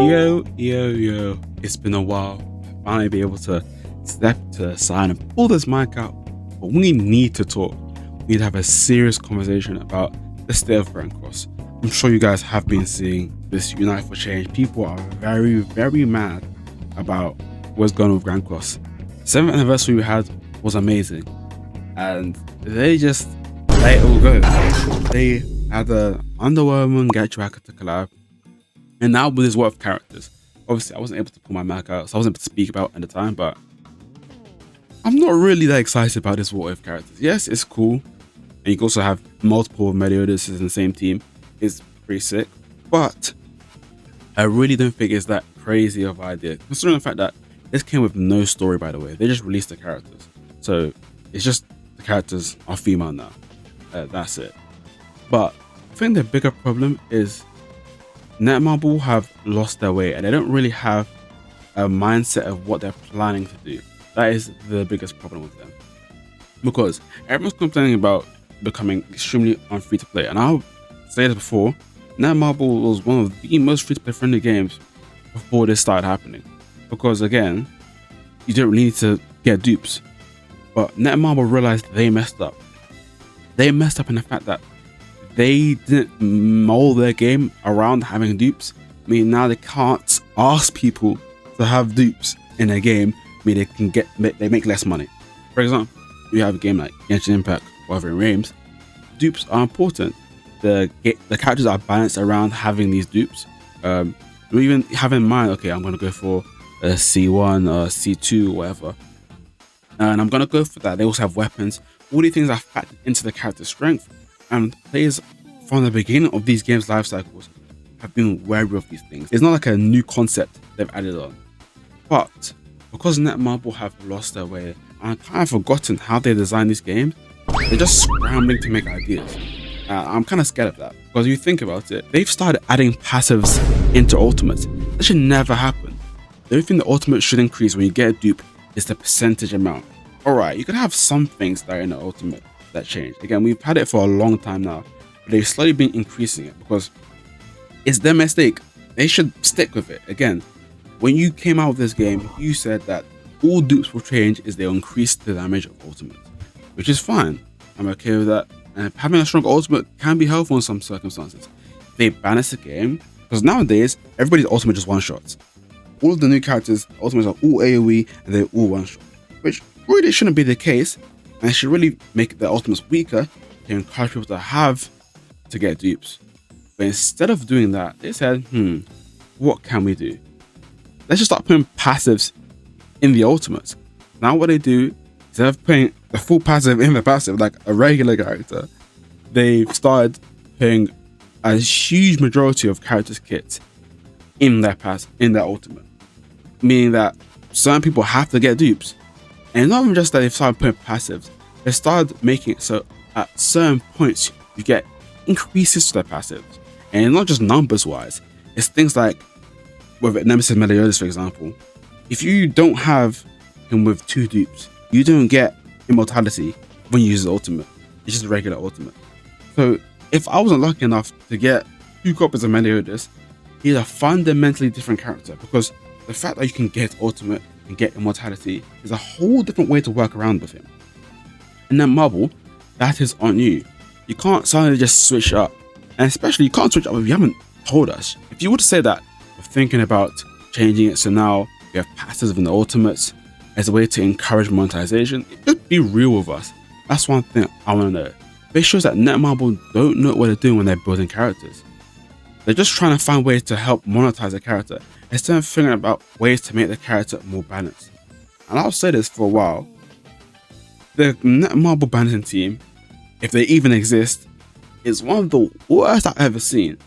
Yo, it's been a while. Finally be able to step to the side and pull this mic out. But we need to talk. We need to have a serious conversation about the state of Grand Cross. I'm sure you guys have been seeing this Unite for Change. People are very mad about what's going on with Grand Cross. 7th anniversary we had was amazing. And they just let it all go. They had the Underwoman Get Tracker to collab. And now with his worth of characters, obviously I wasn't able to pull my mic out, so I wasn't able to speak about it at the time, but I'm not really that excited about this what if characters. Yes, it's cool, and you can also have multiple Meliodas in the same team. It's pretty sick, but I really don't think it's that crazy of an idea, considering the fact that this came with no story, by the way. They just released the characters, so it's just the characters are female now. That's it. But I think the bigger problem is Netmarble have lost their way and they don't really have a mindset of what they're planning to do. That is the biggest problem with them. Because everyone's complaining about becoming extremely unfree to play. And I'll say this before, Netmarble was one of the most free to play friendly games before this started happening. Because again, you don't really need to get dupes. But Netmarble realized they messed up. They messed up in the fact that they didn't mold their game around having dupes. I mean, now they can't ask people to have dupes in their game. I mean, they make less money. For example, you have a game like Genshin Impact or Wuthering Waves. Dupes are important. The characters are balanced around having these dupes. You even have in mind, okay, I'm gonna go for a C1 or C2 or whatever, and I'm gonna go for that. They also have weapons. All these things are factored into the character's strength. And players from the beginning of these games' life cycles have been wary of these things. It's not like a new concept they've added on. But because Netmarble have lost their way and kind of forgotten how they design these games, they're just scrambling to make ideas. I'm kind of scared of that, because if you think about it, they've started adding passives into ultimates. That should never happen. The only thing the ultimate should increase when you get a dupe is the percentage amount. Alright, you could have some things that are in the ultimate that changed. Again, we've had it for a long time now, but they've slowly been increasing it because it's their mistake. They should stick with it. Again, when you came out with this game, you said that all dupes will change is they'll increase the damage of ultimate, which is fine. I'm okay with that. And having a strong ultimate can be helpful in some circumstances. They balance the game, because nowadays everybody's ultimate just one shots. All of the new characters' ultimates are all AoE and they're all one shot, which really shouldn't be the case. And it should really make the ultimates weaker to encourage people to get dupes. But instead of doing that, they said, what can we do? Let's just start putting passives in the ultimates. Now what they do, instead of putting the full passive in the passive like a regular character, they've started putting a huge majority of characters' kits in their ultimate. Meaning that certain people have to get dupes. And not even just that they've started putting passives, they started making it so at certain points you get increases to their passives. And not just numbers wise, it's things like with Nemesis Meliodas, for example. If you don't have him with 2 dupes, you don't get immortality when you use the ultimate. It's just a regular ultimate. So if I wasn't lucky enough to get 2 copies of Meliodas, he's a fundamentally different character, because the fact that you can get ultimate and get immortality is a whole different way to work around with him. In Netmarble, that is on you. You can't suddenly just switch up, and especially you can't switch up if you haven't told us. If you were to say that we're thinking about changing it so now we have passives in the ultimates as a way to encourage monetization, just be real with us. That's one thing I want to know. It shows that Netmarble don't know what they're doing when they're building characters. They're just trying to find ways to help monetize a character instead of thinking about ways to make the character more balanced. And I'll say this for a while, the Netmarble balancing team, if they even exist, is one of the worst I've ever seen,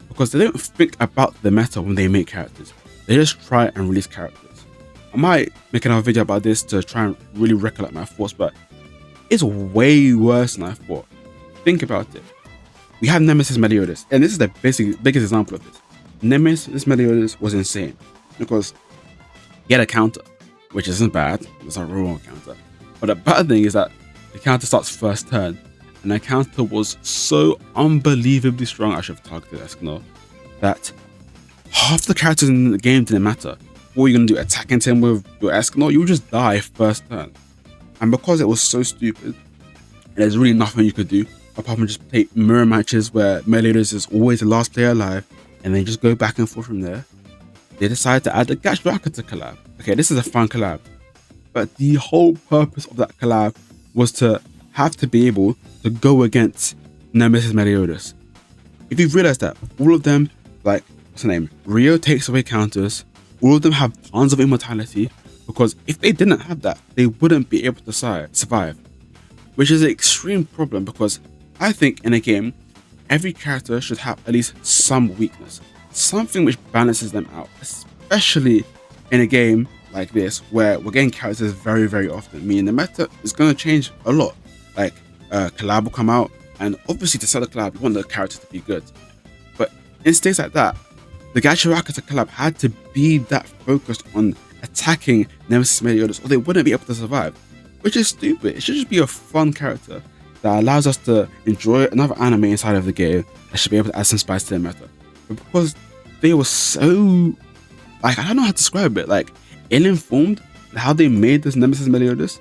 because they don't think about the meta when they make characters. They just try and release characters. I might make another video about this to try and really recollect my thoughts, but it's way worse than I thought. Think about it. We have Nemesis Meliodas, and this is the biggest example of this. Nemesis Meliodas was insane because he had a counter, which isn't bad. It's a real counter. But the bad thing is that the counter starts first turn, and the counter was so unbelievably strong. I should have targeted Eskimo, that half the characters in the game didn't matter. What were you gonna do? Attack into him with your Esque? No, you would just die first turn. And because it was so stupid, there's really nothing you could do apart from just play mirror matches where Meliodas is always the last player alive, and then just go back and forth from there. They decided to add the Gacha collab. Okay, this is a fun collab, but the whole purpose of that collab was to have to be able to go against Nemesis Meliodas. If you've realized that all of them, like, what's her name? Rio takes away counters. All of them have tons of immortality, because if they didn't have that, they wouldn't be able to survive. Which is an extreme problem, because I think in a game, every character should have at least some weakness. Something which balances them out, especially in a game like this, where we're getting characters very, very often. Meaning the meta is going to change a lot. Like, collab will come out, and obviously to sell the collab, you want the character to be good. But in states like that, the Gacha collab had to be that focused on attacking Nemesis Meliodas, or they wouldn't be able to survive. Which is stupid. It should just be a fun character that allows us to enjoy another anime inside of the game that should be able to add some spice to the meta. But because they were so, like, I don't know how to describe it, like, ill-informed, how they made this Nemesis Meliodas,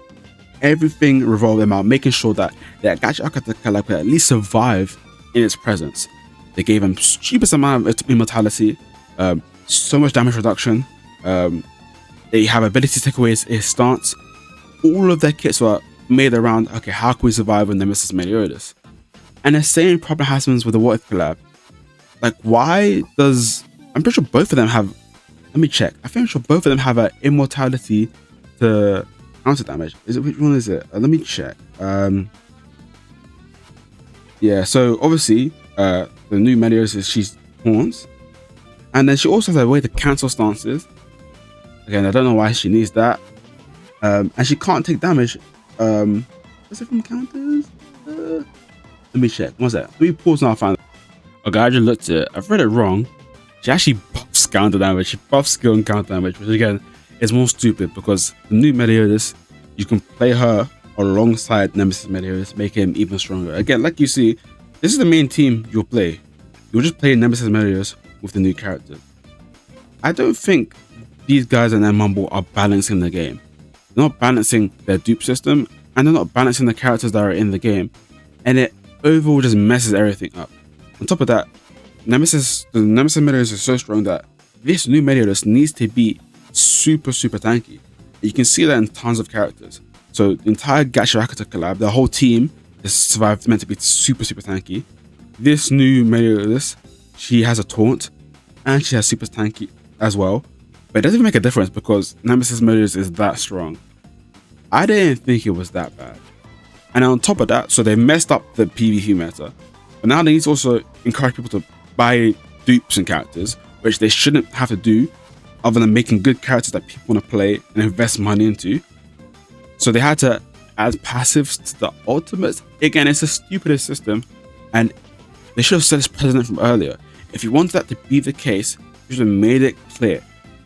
everything revolved about making sure that the Gacha collab could at least survive in its presence. They gave him stupid amount of immortality, so much damage reduction, they have ability to take away his stance. All of their kits were made around, okay, how can we survive with Nemesis Meliodas? And the same problem happens with the What If collab. Like, why does, I'm pretty sure both of them have, let me check, I think I'm sure both of them have an immortality to counter damage. Is it, which one is it? Let me check. Yeah, so obviously, the new Meliodas is she's horns. And then she also has a way to cancel stances. Again, I don't know why she needs that. And she can't take damage. Is it from counters? Let me check. What's that? Let me pause now and find it. Okay, I just looked at it. I've read it wrong. She actually buffs counter damage. She buffs skill and counter damage, which again is more stupid because the new Meliodas, you can play her alongside Nemesis Meliodas, make him even stronger. Again, like you see, this is the main team you'll play. You'll just play Nemesis Meliodas with the new character. I don't think these guys in Netmarble are balancing the game. They're not balancing their dupe system, and they're not balancing the characters that are in the game, and it overall just messes everything up. On top of that, the Nemesis Meliodas is so strong that this new Meliodas needs to be super tanky. You can see that in tons of characters. So the entire Gacha collab, the whole team is meant to be super tanky. This new Meliodas, she has a taunt, and she has super tanky as well. But it doesn't even make a difference because Nemesis Meliodas is that strong. I didn't think it was that bad. And on top of that, so they messed up the PvP meta. But now they need to also encourage people to buy dupes and characters, which they shouldn't have to do other than making good characters that people want to play and invest money into. So they had to add passives to the ultimates. Again, it's the stupidest system, and they should have set this precedent from earlier. If you wanted that to be the case, you should have made it clear.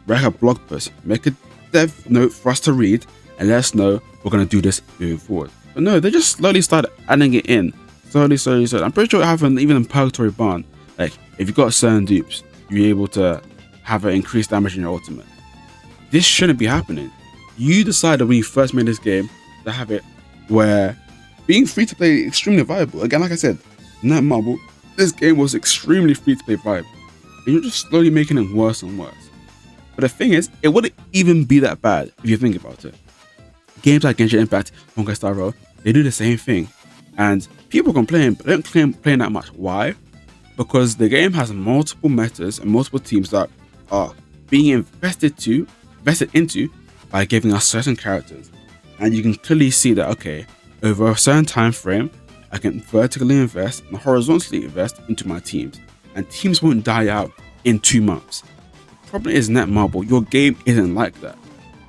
Write a blog post, make a dev note for us to read, and let us know we're going to do this moving forward. But no, they just slowly started adding it in. Slowly. I'm pretty sure it happened even in Purgatory Barn. Like, if you got certain dupes, you're able to have an increased damage in your ultimate. This shouldn't be happening. You decided when you first made this game to have it where being free to play is extremely viable. Again, like I said, Netmarble, this game was extremely free to play viable. And you're just slowly making it worse and worse. But the thing is, it wouldn't even be that bad if you think about it. Games like Genshin Impact, Honkai Star Rail, they do the same thing. And people complain, but they don't complain that much. Why? Because the game has multiple metas and multiple teams that are being invested into by giving us certain characters. And you can clearly see that, okay, over a certain time frame, I can vertically invest and horizontally invest into my teams. And teams won't die out in 2 months. The problem is Netmarble, your game isn't like that.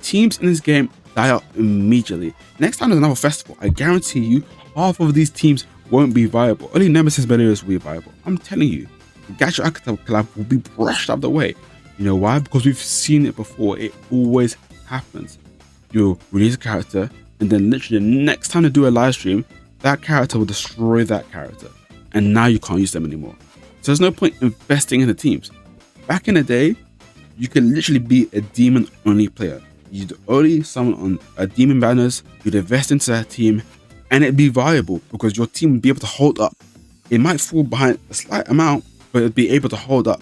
Teams in this game die out immediately. Next time there's another festival, I guarantee you half of these teams won't be viable. Only Nemesis Meliodas will be viable. I'm telling you, the Gacha collab will be brushed out of the way. You know why? Because we've seen it before. It always happens. You'll release a character, and then literally the next time to do a live stream, that character will destroy that character. And now you can't use them anymore. So there's no point investing in the teams. Back in the day, you could literally be a demon only player. You'd only summon on a demon banners, you'd invest into that team, and it'd be viable because your team would be able to hold up. It might fall behind a slight amount, but it'd be able to hold up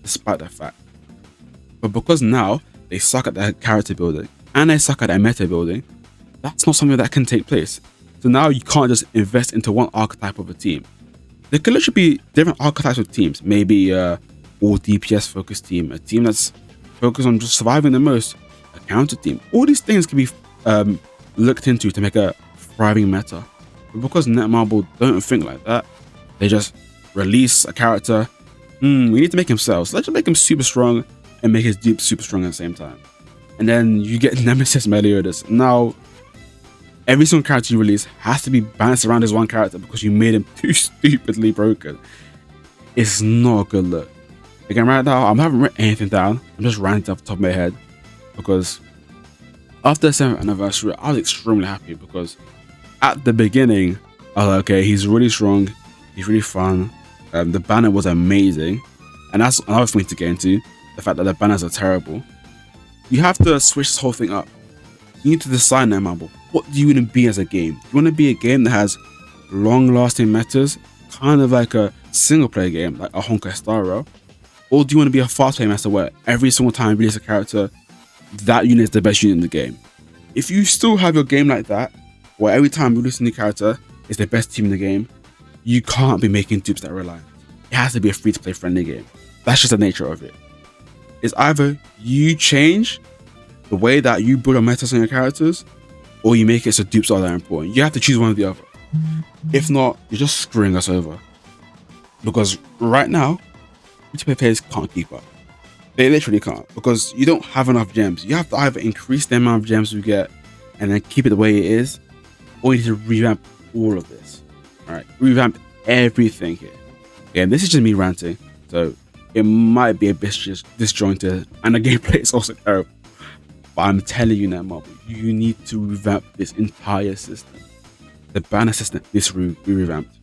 despite that fact. But because now they suck at their character building and they suck at their meta building, that's not something that can take place. So now you can't just invest into one archetype of a team. There could literally be different archetypes of teams. Maybe all DPS focused team, a team that's focused on just surviving the most, a counter team. All these things can be looked into to make a thriving meta. But because Netmarble don't think like that, they just release a character. We need to make him sell. So let's just make him super strong and make his dupe super strong at the same time. And then you get Nemesis Meliodas. Now, every single character you release has to be balanced around this one character because you made him too stupidly broken. It's not a good look. Again, right now, I haven't written anything down. I'm just ranting off the top of my head because after the 7th anniversary, I was extremely happy because at the beginning, I was like, okay, he's really strong, he's really fun. The banner was amazing, and that's another thing to get into, the fact that the banners are terrible. You have to switch this whole thing up. You need to decide now, Marble. What do you want to be as a game? Do you want to be a game that has long-lasting metas, kind of like a single-player game, like a Honkai Star Rail? Or do you want to be a fast-player meta where every single time you release a character, that unit is the best unit in the game? If you still have your game like that, where every time you release a new character, it's the best team in the game, you can't be making dupes that are reliant. It has to be a free-to-play friendly game. That's just the nature of it. It's either you change the way that you build a metas on your characters, or you make it so dupes are that important. You have to choose one or the other. If not, you're just screwing us over. Because right now, free-to-play players can't keep up. They literally can't, because you don't have enough gems. You have to either increase the amount of gems you get and then keep it the way it is, or you need to revamp all of this. Alright, revamp everything here. Again, this is just me ranting, so it might be a bit disjointed, and the gameplay is also terrible. But I'm telling you now, Marble, you need to revamp this entire system. The banner system needs to be revamped.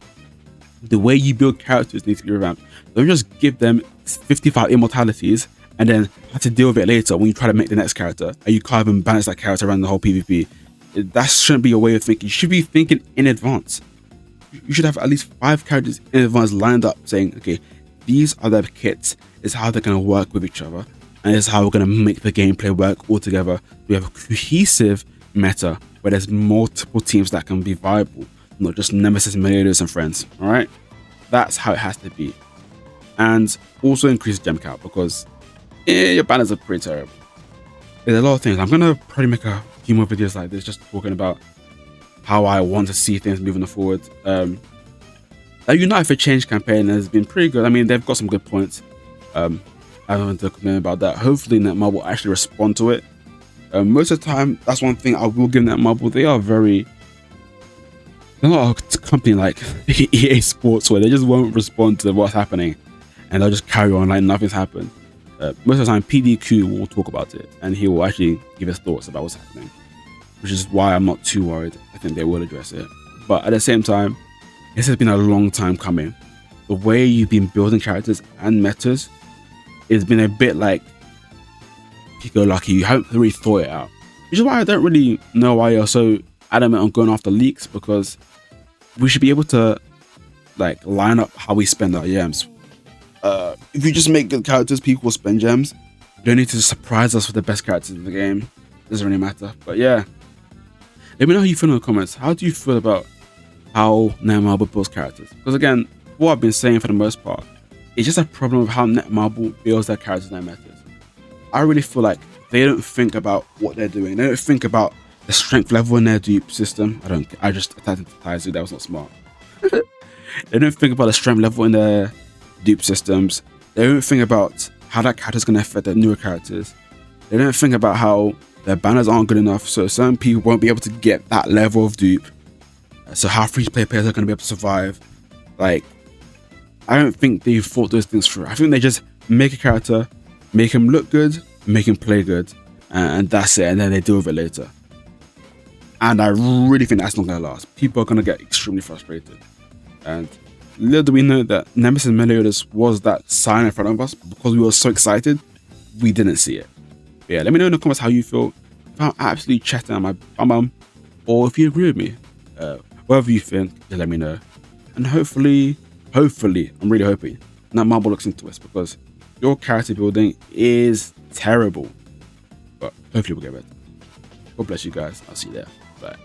The way you build characters needs to be revamped. Don't just give them 55 immortalities and then have to deal with it later when you try to make the next character and you can't even balance that character around the whole PvP. That shouldn't be your way of thinking. You should be thinking in advance. You should have at least 5 characters in advance lined up saying, okay, these are the kits, this is how they're going to work with each other, and this is how we're going to make the gameplay work all together. We have a cohesive meta where there's multiple teams that can be viable, not just Nemesis, Meliodas, and friends. Alright? That's how it has to be. And also increase gem count, because your banners are pretty terrible. There's a lot of things. I'm going to probably make a few more videos like this, just talking about how I want to see things moving forward. The Unite for Change campaign has been pretty good. I mean, they've got some good points. I don't want to comment about that. Hopefully Netmarble will actually respond to it. Most of the time, that's one thing I will give Netmarble. They're not a company like EA Sports where they just won't respond to what's happening and they'll just carry on like nothing's happened. Most of the time, PDQ will talk about it and he will actually give his thoughts about what's happening, which is why I'm not too worried. I think they will address it. But at the same time, this has been a long time coming. The way you've been building characters and metas, it's been a bit like happy-go-lucky. You haven't really thought it out. Which is why I don't really know why you're so adamant on going after leaks, because we should be able to like line up how we spend our gems. If you just make good characters, people will spend gems. You don't need to surprise us with the best characters in the game. It doesn't really matter. But yeah, let me know how you feel in the comments. How do you feel about how Netmarble builds characters? Because again, what I've been saying for the most part, it's just a problem of how Netmarble builds their characters and their metas. I really feel like they don't think about what they're doing. They don't think about the strength level in their dupe system. I just attacked into Taizu. That was not smart. They don't think about the strength level in their dupe systems. They don't think about how that character is going to affect their newer characters. They don't think about how their banners aren't good enough, so certain people won't be able to get that level of dupe. So how free-to-play players are going to be able to survive. Like, I don't think they thought those things through. I think they just make a character, make him look good, make him play good, and that's it, and then they deal with it later. And I really think that's not going to last. People are going to get extremely frustrated. And Little do we know that Nemesis Meliodas was that sign in front of us. Because we were so excited, we didn't see it. But yeah, let me know in the comments how you feel. If I'm absolutely chatting on my bum, or if you agree with me. Whatever you think, just let me know. And hopefully, I'm really hoping Netmarble looks into this, because your character building is terrible. But hopefully we'll get better. God bless you guys. I'll see you there. Bye.